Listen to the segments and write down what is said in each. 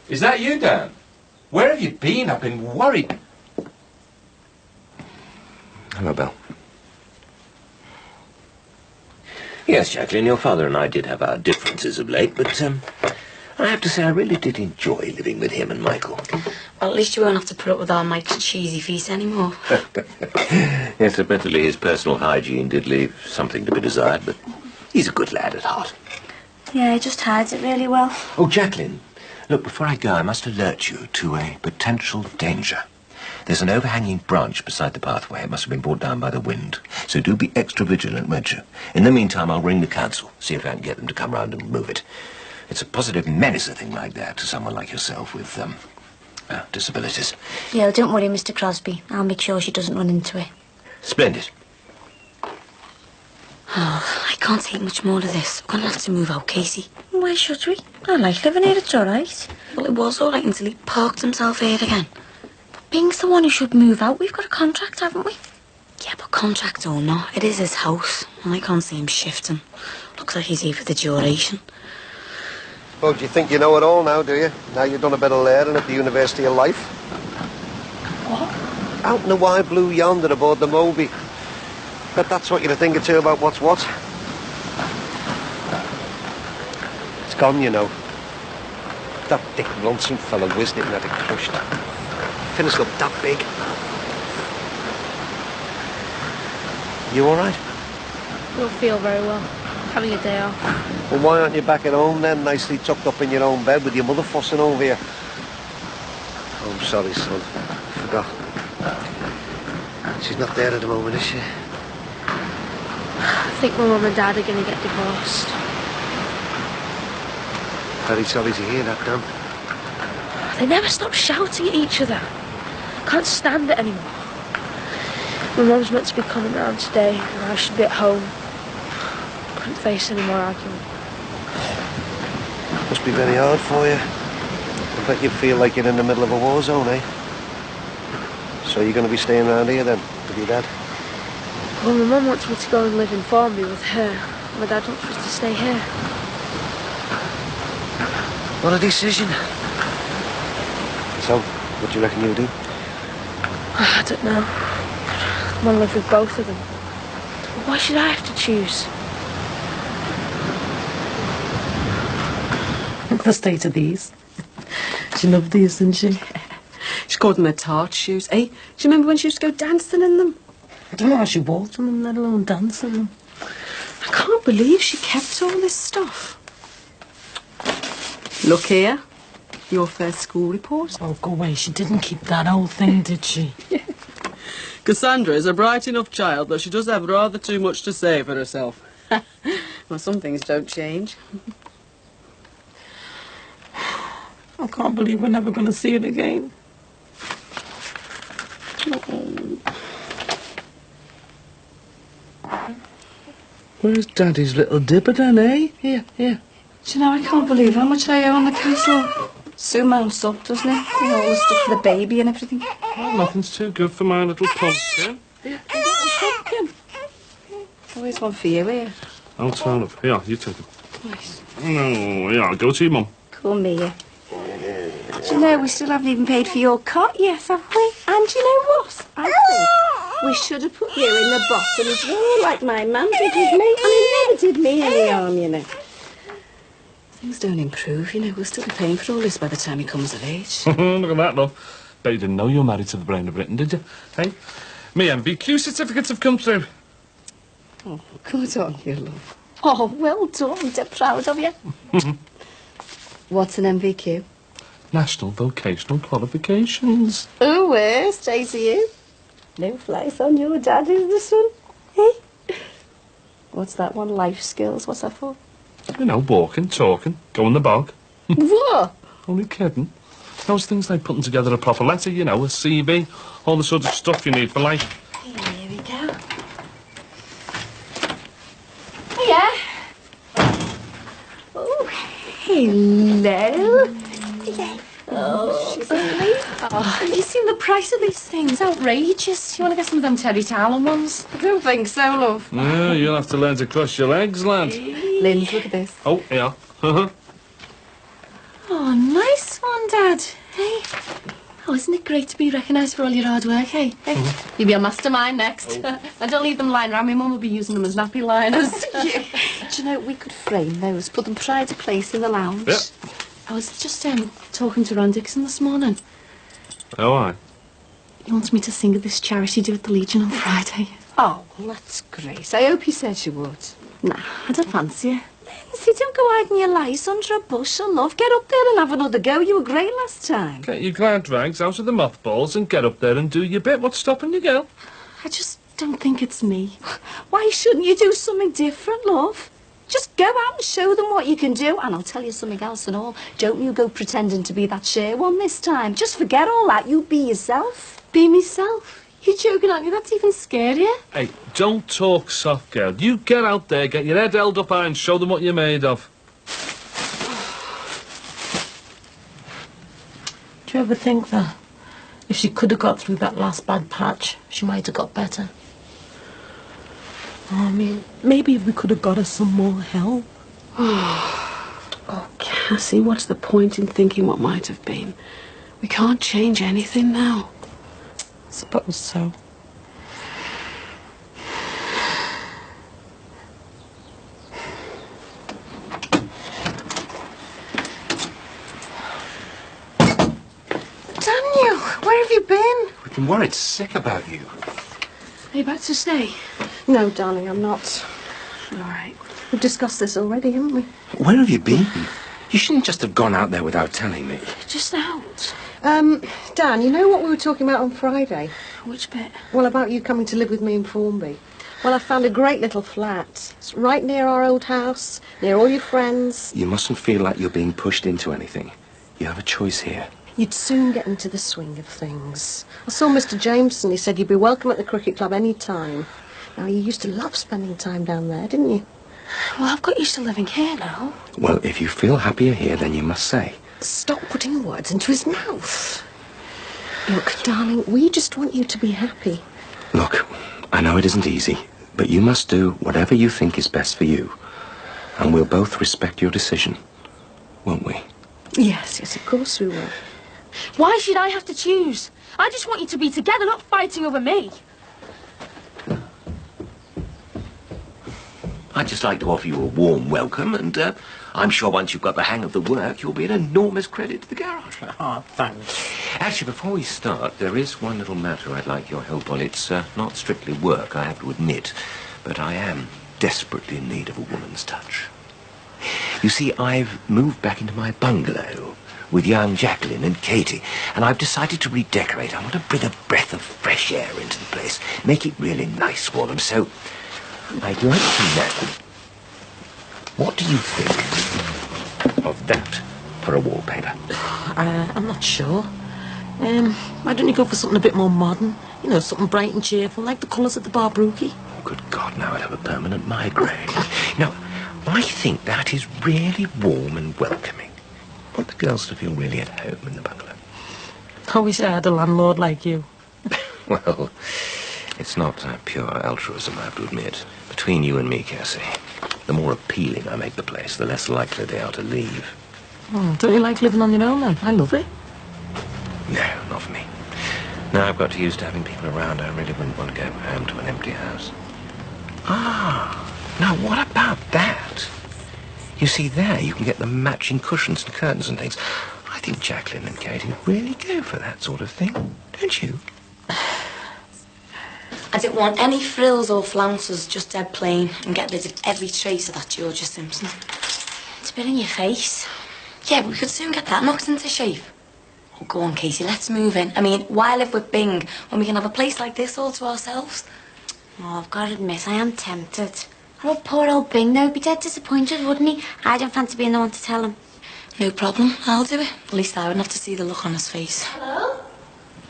Is that you, Dan? Where have you been? I've been worried. Hello, Bill. Yes, Jacqueline, your father and I did have our differences of late, but I have to say I really did enjoy living with him and Michael. Well, at least you won't have to put up with all Mike's cheesy feast anymore. Yes, admittedly, his personal hygiene did leave something to be desired, but he's a good lad at heart. Yeah, he just hides it really well. Oh, Jacqueline, look, before I go, I must alert you to a potential danger. There's an overhanging branch beside the pathway. It must have been brought down by the wind. So do be extra vigilant, won't you? In the meantime, I'll ring the council, see if I can get them to come round and move it. It's a positive menace, a thing like that, to someone like yourself with, disabilities. Yeah, don't worry, Mr. Crosby. I'll make sure she doesn't run into it. Splendid. Oh, I can't take much more of this. I'm gonna have to move out, Casey. Why should we? I like living here, it's all right. Well, it was all right until he parked himself here again. Bing's the one who should move out. We've got a contract, haven't we? Yeah, but contract or not, it is his house. And I can't see him shifting. Looks like he's here for the duration. Oh, do you think you know it all now, do you? Now you've done a bit of learning at the University of Life? What? Out in the wide blue yonder aboard the Moby. Bet that's what you're thinking too about what's what. It's gone, you know. That Dick Ronson fellow whizzed it and had it crushed. Finished up that big. You all right? Don't feel very well. Having a day off. Well, why aren't you back at home then, nicely tucked up in your own bed with your mother fussing over you? Oh, I'm sorry, son. I forgot. She's not there at the moment, is she? I think my mum and dad are going to get divorced. Very sorry to hear that, Dan. They never stop shouting at each other. Can't stand it anymore. My mum's meant to be coming round today, and I should be at home. Couldn't face any more argument. Must be very hard for you. I bet you feel like you're in the middle of a war zone, eh? So you're going to be staying around here then, with your dad? Well, my mum wants me to go and live in Formby with her. My dad wants us to stay here. What a decision. So, what do you reckon you'll do? I don't know. I want to live with both of them. Why should I have to choose? Look at the state of these. She loved these, didn't she? She called them her tart shoes. Eh? Do you remember when she used to go dancing in them? I don't know how she walked in them, let alone dancing in them. I can't believe she kept all this stuff. Look here. Your first school report. Oh, go away. She didn't keep that whole thing, did she? Cassandra is a bright enough child, but she does have rather too much to say for herself. Well, some things don't change. I can't believe we're never going to see it again. Where's Daddy's little dipper then, eh? Here. Do you know, I can't believe how much I owe on the castle. Soon mounts up, doesn't it? You know, all the stuff for the baby and everything. Well, nothing's too good for my little pumpkin. Here, pumpkin. Always one for you, here. I'll turn up. Here, you take it. Nice. No, yeah, I'll go to your mum. Come here. Do you know, we still haven't even paid for your cot yet, have we? And do you know what? I think we should have put you in the bottom drawer like my man did with me. And he never did me any harm, you know. Things don't improve, you know. We'll still be paying for all this by the time he comes of age. Look at that, love. Bet you didn't know you were married to the brain of Britain, did you? Hey? Me MVQ certificates have come through. Oh, good on you, love. Oh, well done. They're proud of you. What's an MVQ? National Vocational Qualifications. Oh, where's JCU? No flies on your dad, is the son? Eh? What's that one? Life skills. What's that for? You know, walking, talking, go in the bog. What? Only kidding. Those things like putting together a proper letter, you know, a CV, all the sort of stuff you need for life. Here we go. Yeah. Oh, hello. Hello. Oh, she's lovely. Oh, have you seen the price of these things? Outrageous. You want to get some of them Terry Talon ones? I don't think so, love. Yeah, you'll have to learn to cross your legs, lad. Linz, look at this. Oh, yeah. Oh, nice one, Dad. Hey. Oh, isn't it great to be recognised for all your hard work, hey? Hey, you'll be a mastermind next. And don't leave them lying around. My mum will be using them as nappy liners. Do you know, we could frame those, put them pride of place in the lounge. Yep. I was just talking to Ron Dixon this morning. Oh, aye. He wants me to sing at this charity do at the Legion on Friday. Oh, well, that's great. I hope he said you would. Nah, I don't fancy you. Lindsay, don't go hiding your lice under a bushel, love. Get up there and have another go. You were great last time. Get your glad rags out of the mothballs and get up there and do your bit. What's stopping you, girl? I just don't think it's me. Why shouldn't you do something different, love? Just go out and show them what you can do. And I'll tell you something else and all. Don't you go pretending to be that Cher one this time. Just forget all that. You be yourself. Be myself? You're joking, aren't you? That's even scarier. Hey, don't talk soft, girl. You get out there, get your head held up high and show them what you're made of. Do you ever think that if she could have got through that last bad patch, she might have got better? I mean, maybe if we could have got her some more help. Oh, Cassie, what's the point in thinking what might have been? We can't change anything now. I suppose so. Daniel, where have you been? We've been worried sick about you. Are you back to stay? No, darling, I'm not. All right. We've discussed this already, haven't we? Where have you been? You shouldn't just have gone out there without telling me. Just out. Dan, you know what we were talking about on Friday? Which bit? Well, about you coming to live with me in Formby. Well, I found a great little flat. It's right near our old house, near all your friends. You mustn't feel like you're being pushed into anything. You have a choice here. You'd soon get into the swing of things. I saw Mr. Jameson. He said you'd be welcome at the cricket club any time. Now, you used to love spending time down there, didn't you? Well, I've got used to living here now. Well, if you feel happier here, then you must say. Stop putting words into his mouth. Look, darling, we just want you to be happy. Look, I know it isn't easy, but you must do whatever you think is best for you. And we'll both respect your decision, won't we? Yes, of course we will. Why should I have to choose? I just want you to be together, not fighting over me. I'd just like to offer you a warm welcome, and I'm sure once you've got the hang of the work, you'll be an enormous credit to the garage. Oh, thanks. Actually, before we start, there is one little matter I'd like your help on. It's not strictly work, I have to admit, but I am desperately in need of a woman's touch. You see, I've moved back into my bungalow with young Jacqueline and Katie, and I've decided to redecorate. I want to bring a breath of fresh air into the place, make it really nice for them. So I'd like to know, what do you think of that for a wallpaper? I'm not sure. Why don't you go for something a bit more modern? You know, something bright and cheerful, like the colours at the Barbruki. Oh, good God, now I'd have a permanent migraine. Now, I think that is really warm and welcoming. I want the girls to feel really at home in the bungalow. I wish I had a landlord like you. Well, it's not pure altruism, I have to admit. Between you and me, Cassie, the more appealing I make the place, the less likely they are to leave. Oh, don't you like living on your own, then? I love it. No, not for me. Now I've got used to having people around, I really wouldn't want to go home to an empty house. Ah, now what about that? You see, there you can get the matching cushions and curtains and things. I think Jacqueline and Katie really go for that sort of thing, don't you? I didn't want any frills or flounces, just dead plain, and get rid of every trace of that Georgia Simpson. It's a bit in your face. Yeah, but we could soon get that knocked into shape. Oh, go on, Casey, let's move in. I mean, why live with Bing when we can have a place like this all to ourselves? Oh, I've got to admit, I am tempted. Oh, poor old Bing, though, he'd be dead disappointed, wouldn't he? I don't fancy being the one to tell him. No problem, I'll do it. At least I wouldn't have to see the look on his face. Hello?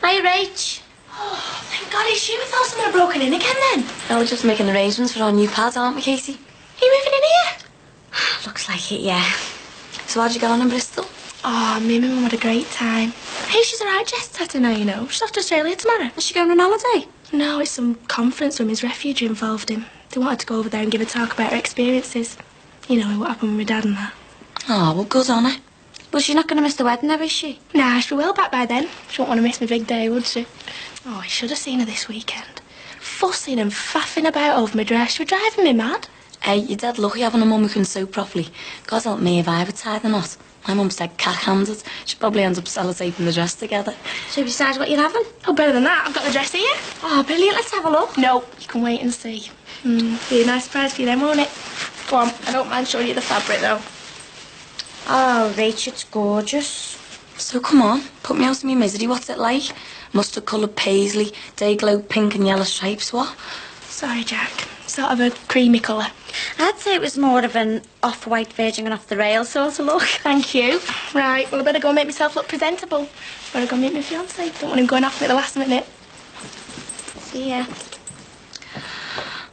Hi, Rach. Oh, thank God, it's you. I thought someone had broken in again then. Now we're just making arrangements for our new pad, aren't we, Casey? Are you moving in here? Looks like it, yeah. So how'd you get on in Bristol? Oh, me and my mum had a great time. Hey, she's alright, Jess, I don't know, you know. She's off to Australia tomorrow. Is she going on holiday? No, it's some conference Women's Refuge involved in. They wanted to go over there and give a talk about her experiences. You know, what happened with my dad and that. Oh, well, good on her. But she's not going to miss the wedding, though, is she? Nah, she'll be well back by then. She won't want to miss my big day, would she? Oh, I should have seen her this weekend. Fussing and faffing about over my dress. She was driving me mad. Hey, you're dead lucky having a mum who can sew properly. God help me if I ever tie the knot. My mum's dead cat-handed. She probably ends up sellotaping the dress together. So besides what you're having? Oh, better than that. I've got the dress here. Oh, brilliant. Let's have a look. No, you can wait and see. Be a nice surprise for you then, won't it? Go on, I don't mind showing you the fabric, though. Oh, Rach, it's gorgeous. So come on, put me out of my misery. What's it like? Mustard coloured paisley, day glow pink and yellow stripes, what? Sorry, Jack. Sort of a creamy colour. I'd say it was more of an off-white virgin and off the rail sort of look. Thank you. Right, well, I better go and make myself look presentable. Better go meet my fiancé. Don't want him going off me at the last minute. See ya.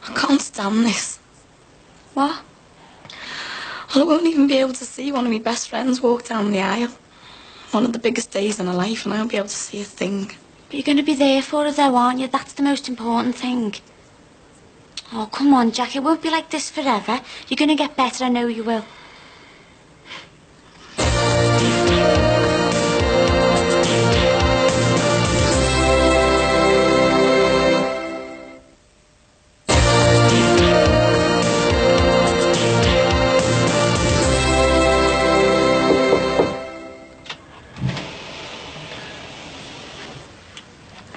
I can't stand this. What? Well, I won't even be able to see one of my best friends walk down the aisle. One of the biggest days in her life, and I won't be able to see a thing. But you're going to be there for her, though, aren't you? That's the most important thing. Oh, come on, Jack. It won't be like this forever. You're going to get better. I know you will.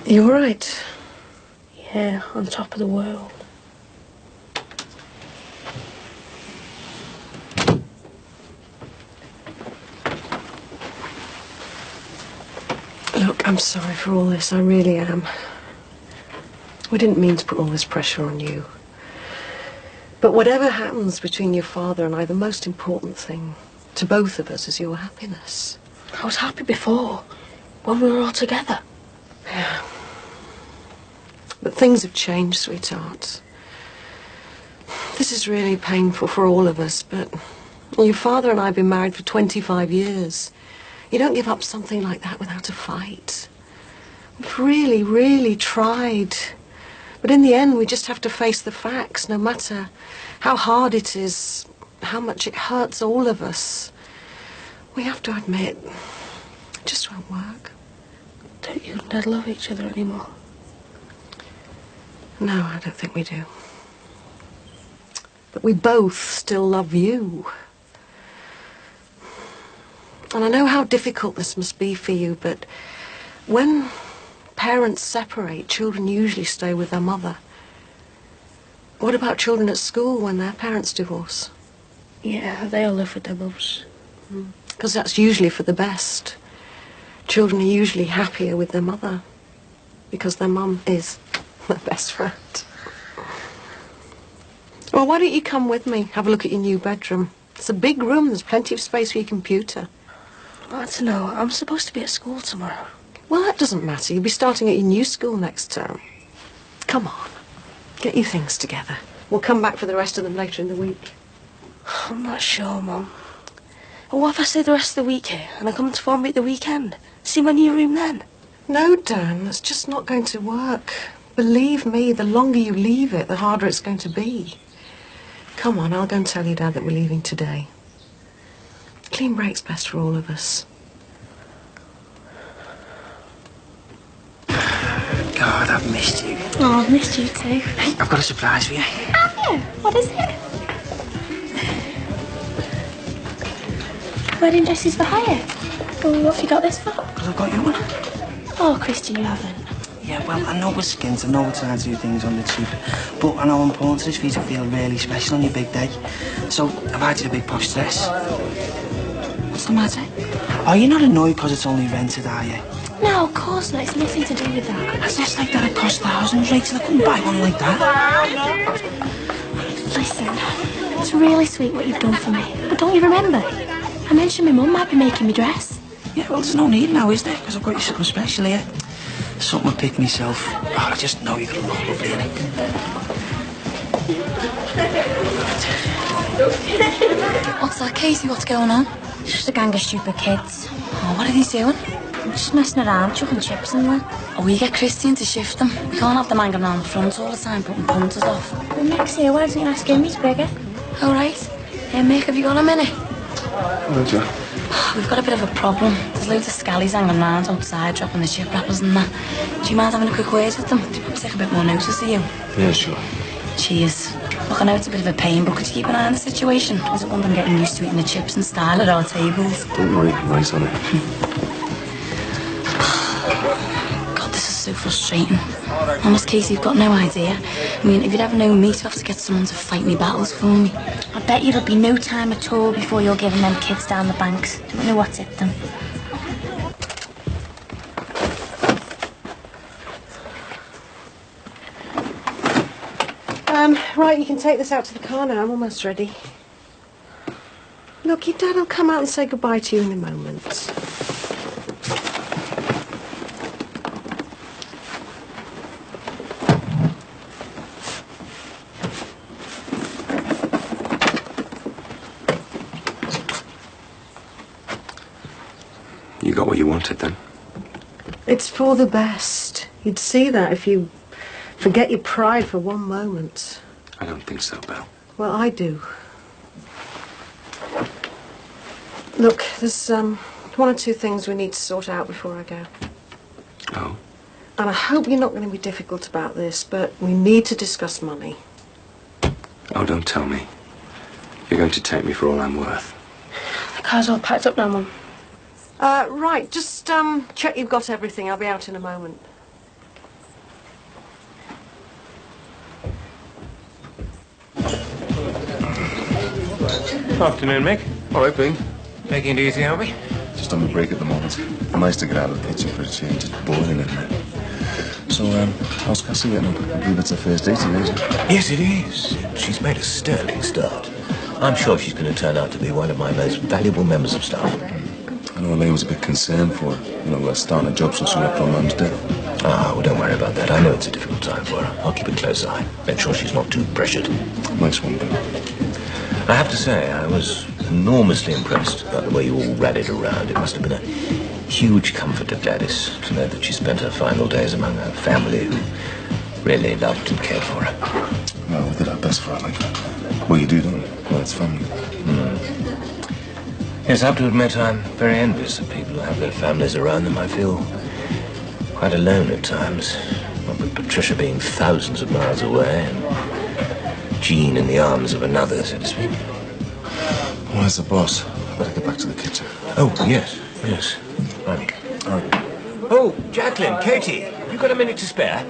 You all right? Yeah, on top of the world. Look, I'm sorry for all this. I really am. We didn't mean to put all this pressure on you. But whatever happens between your father and I, the most important thing to both of us is your happiness. I was happy before, when we were all together. Yeah. But things have changed, sweetheart. This is really painful for all of us, but your father and I have been married for 25 years. You don't give up something like that without a fight. We've really, really tried. But in the end, we just have to face the facts, no matter how hard it is, how much it hurts all of us. We have to admit, it just won't work. Don't you and Dad love each other anymore? No, I don't think we do. But we both still love you. And I know how difficult this must be for you, but when parents separate, children usually stay with their mother. What about children at school when their parents divorce? Yeah, they all live with their mums. Because that's usually for the best. Children are usually happier with their mother because their mum is their best friend. Well, why don't you come with me, have a look at your new bedroom? It's a big room, there's plenty of space for your computer. I don't know, I'm supposed to be at school tomorrow. Well, that doesn't matter. You'll be starting at your new school next term. Come on, get your things together. We'll come back for the rest of them later in the week. I'm not sure, Mum. Well, what if I stay the rest of the week here and I come to Formby at the weekend? See my new room then? No, Dan, that's just not going to work. Believe me, the longer you leave it, the harder it's going to be. Come on, I'll go and tell your Dad that we're leaving today. Clean break's best for all of us. God, I've missed you. Oh, I've missed you too. Hey, I've got a surprise for you. Have you? What is it? Wedding dresses for hire? Well, what have you got this for? Because I've got you one. Oh, Christian, you haven't. Yeah, well, I know we're skint, I know we're trying to do things on the cheap, but I know how important it is for you to feel really special on your big day. So, I've had you a big posh dress. What's the matter? Oh, you're not annoyed because it's only rented, are you? No, of course not. It's nothing to do with that. It's just like that. It cost thousands, Rachel. I couldn't buy one like that. Listen, it's really sweet what you've done for me. But don't you remember? I mentioned my mum might be making me dress. Yeah, well, there's no need now, is there? Because I've got you something special here. Something I picked myself. Oh, I just know you're going to look lovely in it. What's that, Casey? What's going on? It's just a gang of stupid kids. Oh, what are they doing? I'm just messing around, chucking chips in there. Oh, we get Christian to shift them. We can't have them hanging around the front all the time putting punters off. Well, Mick's here. Why doesn't he ask him? He's bigger. All right. Hey, Mick, have you got a minute? Hello, Joe. We've got a bit of a problem. There's loads of scallies hanging around outside, dropping the chip wrappers and that. Do you mind having a quick word with them? They probably take a bit more notice of you. Yeah, sure. Cheers. Look, I know it's a bit of a pain, but could you keep an eye on the situation? I don't want them getting used to eating the chips in style at our tables. Don't worry, right on it. God, this is so frustrating. Honest, Casey, you've got no idea. I mean, if you'd ever known me to have to get someone to fight me battles for me. I bet you there'll be no time at all before you're giving them kids down the banks. Don't know what's hit them. Right, you can take this out to the car now. I'm almost ready. Look, your dad will come out and say goodbye to you in a moment. You got what you wanted, then? It's for the best. You'd see that if you forget your pride for one moment. I don't think so, Belle. Well, I do. Look, there's one or two things we need to sort out before I go. Oh? And I hope you're not going to be difficult about this, but we need to discuss money. Oh, don't tell me. You're going to take me for all I'm worth. The car's all packed up now, Mum. Right, just check you've got everything. I'll be out in a moment. Afternoon, Mick. All right, Bing. Taking it easy, are we? Just on the break at the moment. Nice to get out of the kitchen for a change. It's boiling, isn't it? So, how's Cassie getting on? I believe it's her first date today, isn't it? Yes, it is. She's made a sterling start. I'm sure she's going to turn out to be one of my most valuable members of staff. I know Elaine was a bit concerned for her. You know, starting a job so soon after her mum's death. Ah, well, don't worry about that. I know it's a difficult time for her. I'll keep a close eye. Make sure she's not too pressured. Nice one, Bill. I have to say, I was enormously impressed by the way you all rallied around. It must have been a huge comfort to Gladys to know that she spent her final days among a family who really loved and cared for her. Well, we did our best for her, like. Well, you do, don't you? Well, it's family. Yes, I have to admit I'm very envious of people who have their families around them. I feel quite alone at times. What with Patricia being thousands of miles away and Jean in the arms of another, so to speak. Where's the boss? Better get back to the kitchen. Oh, yes. Right. All right. Oh, Jacqueline, Katie, you got a minute to spare?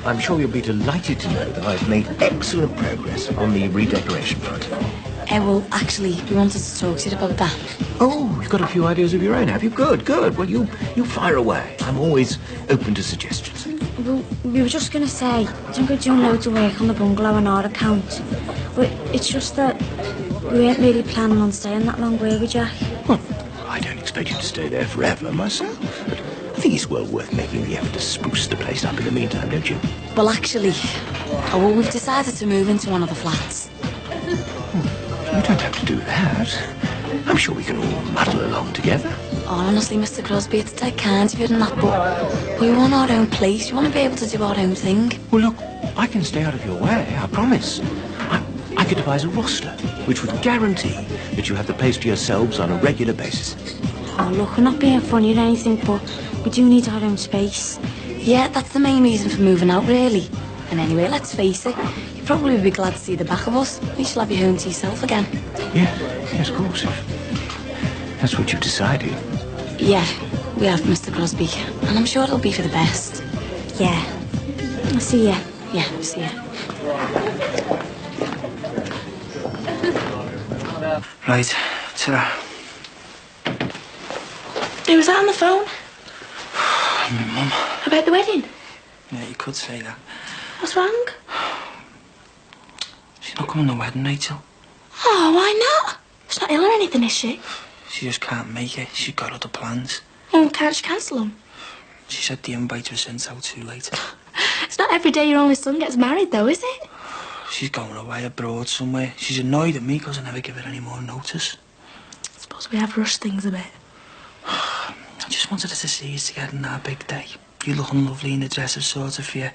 I'm sure you'll be delighted to know that I've made excellent progress on the redecoration front. Well, actually, we wanted to talk to you about that. Oh, you've got a few ideas of your own, have you? Good. Well, you fire away. I'm always open to suggestions. Well, we were just going to say, I think we're doing loads of work on the bungalow on our account. But it's just that we weren't really planning on staying that long, were we, Jack? Well, I don't expect you to stay there forever myself, but I think it's well worth making the effort to spruce the place up in the meantime, don't you? Well, actually, we've decided to move into one of the flats. You don't have to do that. I'm sure we can all muddle along together. Oh, honestly, Mr. Crosby, it's dead kind of you and that, but we want our own place. We want to be able to do our own thing. Well, look, I can stay out of your way, I promise. I could devise a roster which would guarantee that you have the place to yourselves on a regular basis. Oh, look, we're not being funny or anything, but we do need our own space. Yeah, that's the main reason for moving out, really. And anyway, let's face it, you'd probably be glad to see the back of us. You shall have your home to yourself again. Yes, of course. If that's what you've decided. Yeah, we have, Mr. Crosby. And I'm sure it'll be for the best. Yeah. I'll see ya. Yeah, see ya. Right, ta-ra. Who was that on the phone? My mum. About the wedding? Yeah, you could say that. What's wrong? She's not coming to the wedding, Rachel. Oh, why not? She's not ill or anything, is she? She just can't make it. She's got other plans. Can't she cancel them? She said the invite was sent out too late. It's not every day your only son gets married, though, is it? She's going away abroad somewhere. She's annoyed at me because I never give her any more notice. I suppose we have rushed things a bit. I just wanted her to see us together on our big day. You looking lovely in the dress I've sorted for you.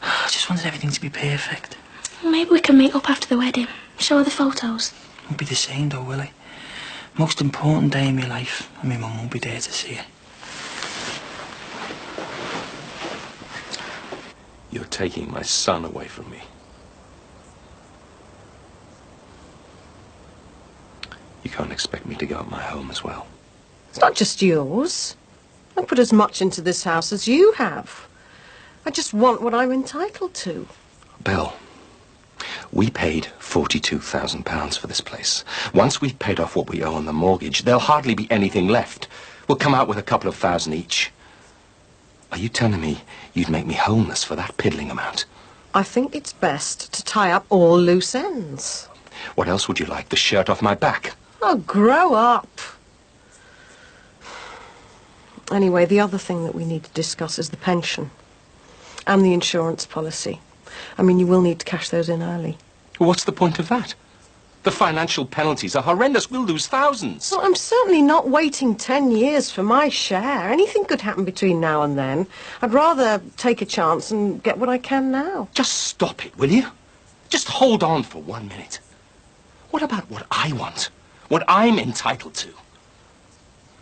I just wanted everything to be perfect. Maybe we can meet up after the wedding. Show her the photos. Won't be the same though, will it? Most important day in my life, and my mum won't be there to see it. You're taking my son away from me. You can't expect me to give up my home as well. It's not just yours. I put as much into this house as you have. I just want what I'm entitled to. Bill, we paid £42,000 for this place. Once we've paid off what we owe on the mortgage, there'll hardly be anything left. We'll come out with a couple of thousand each. Are you telling me you'd make me homeless for that piddling amount? I think it's best to tie up all loose ends. What else would you like? The shirt off my back? Oh, grow up. Anyway, the other thing that we need to discuss is the pension and the insurance policy. I mean, you will need to cash those in early. What's the point of that? The financial penalties are horrendous. We'll lose thousands. Well, I'm certainly not waiting 10 years for my share. Anything could happen between now and then. I'd rather take a chance and get what I can now. Just stop it, will you? Just hold on for 1 minute. What about what I want? What I'm entitled to?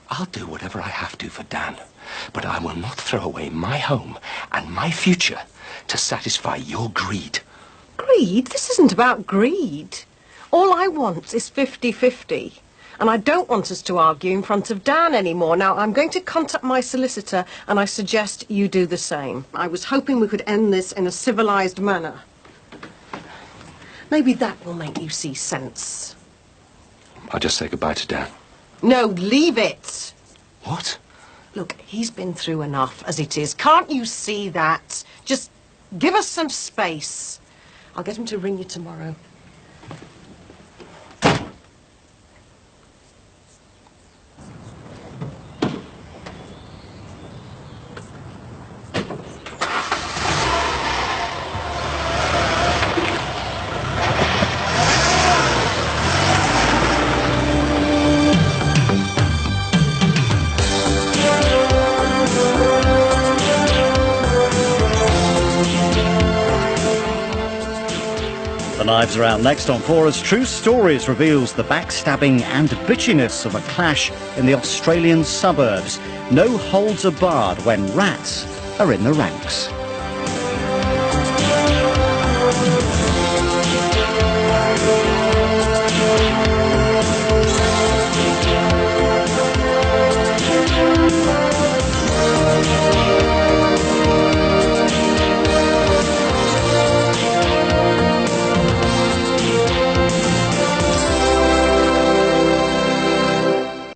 I'll do whatever I have to for Dan, but I will not throw away my home and my future to satisfy your greed. Greed? This isn't about greed. All I want is 50-50. And I don't want us to argue in front of Dan anymore. Now, I'm going to contact my solicitor, and I suggest you do the same. I was hoping we could end this in a civilised manner. Maybe that will make you see sense. I'll just say goodbye to Dan. No, leave it. What? Look, he's been through enough as it is. Can't you see that? Just give us some space. I'll get him to ring you tomorrow. Knives Around next on 4 as True Stories reveals the backstabbing and bitchiness of a clash in the Australian suburbs. No holds are barred when rats are in the ranks.